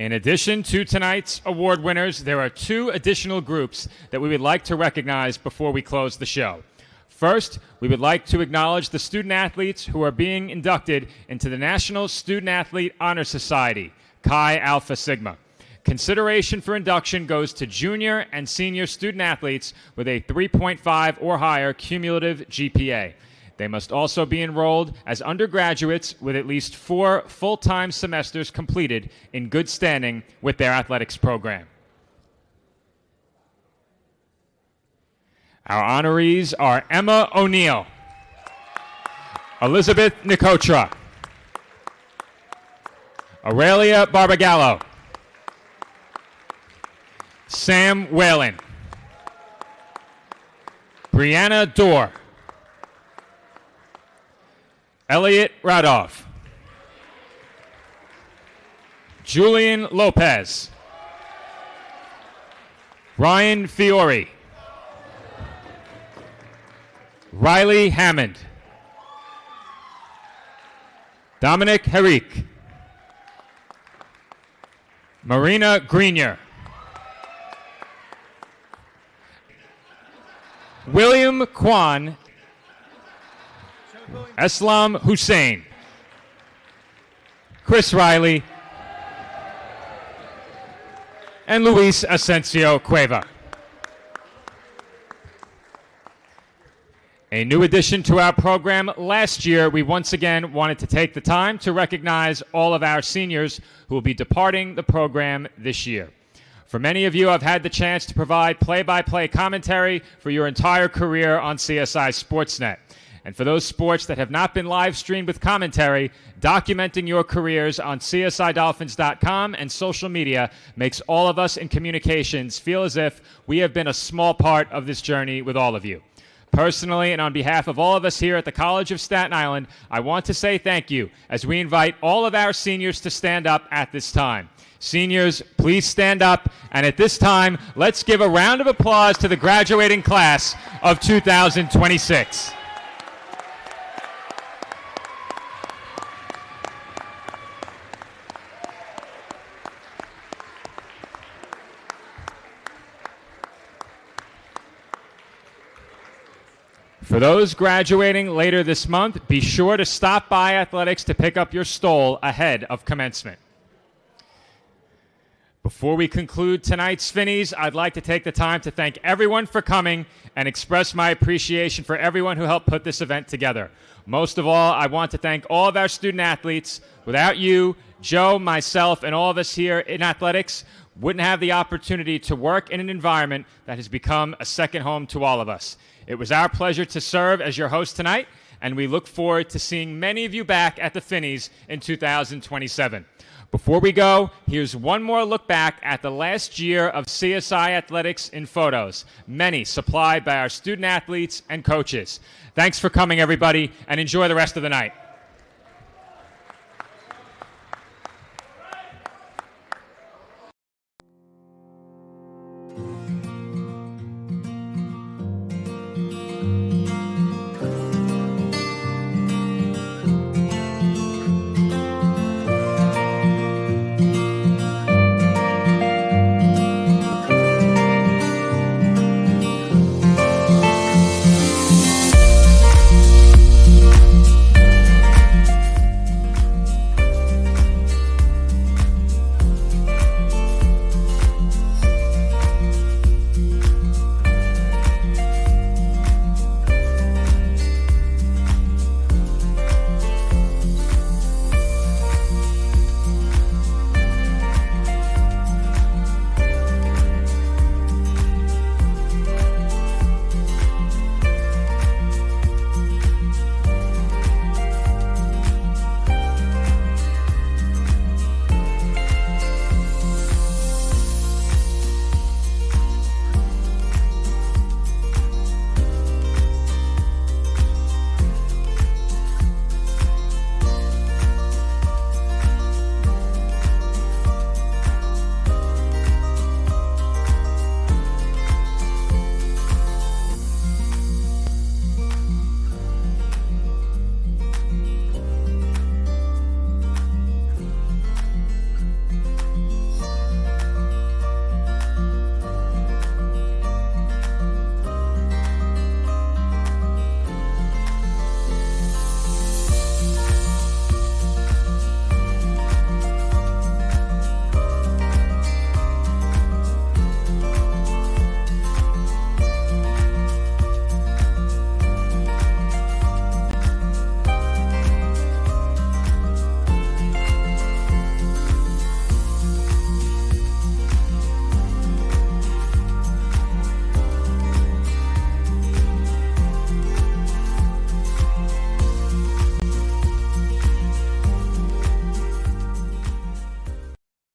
In addition to tonight's award winners, there are two additional groups that we would like to recognize before we close the show. First, we would like to acknowledge the student athletes who are being inducted into the National Student Athlete Honor Society, Chi Alpha Sigma. Consideration for induction goes to junior and senior student athletes with a 3.5 or higher cumulative GPA. They must also be enrolled as undergraduates with at least 4 full-time semesters completed in good standing with their athletics program. Our honorees are Emma O'Neill, Elizabeth Nicotra, Aurelia Barbagallo, Sam Whalen, Brianna Dorr, Elliot Radoff, Julian Lopez, Ryan Fiore, Riley Hammond, Dominic Herrick, Marina Grenier, William Kwan, Eslam Hussein, Chris Riley, and Luis Asensio Cueva. A new addition to our program last year, we once again wanted to take the time to recognize all of our seniors who will be departing the program this year. For many of you, I've had the chance to provide play-by-play commentary for your entire career on CSI Sportsnet. And for those sports that have not been live streamed with commentary, documenting your careers on CSIDolphins.com and social media makes all of us in communications feel as if we have been a small part of this journey with all of you. Personally, and on behalf of all of us here at the College of Staten Island, I want to say thank you as we invite all of our seniors to stand up at this time. Seniors, please stand up, and at this time, let's give a round of applause to the graduating class of 2026. For those graduating later this month, be sure to stop by athletics to pick up your stole ahead of commencement. Before we conclude tonight's Finnies, I'd like to take the time to thank everyone for coming and express my appreciation for everyone who helped put this event together. Most of all, I want to thank all of our student athletes. Without you, Joe, myself, and all of us here in athletics wouldn't have the opportunity to work in an environment that has become a second home to all of us. It was our pleasure to serve as your host tonight, and we look forward to seeing many of you back at the Finnies in 2027. Before we go, here's one more look back at the last year of CSI Athletics in photos, many supplied by our student athletes and coaches. Thanks for coming, everybody, and enjoy the rest of the night.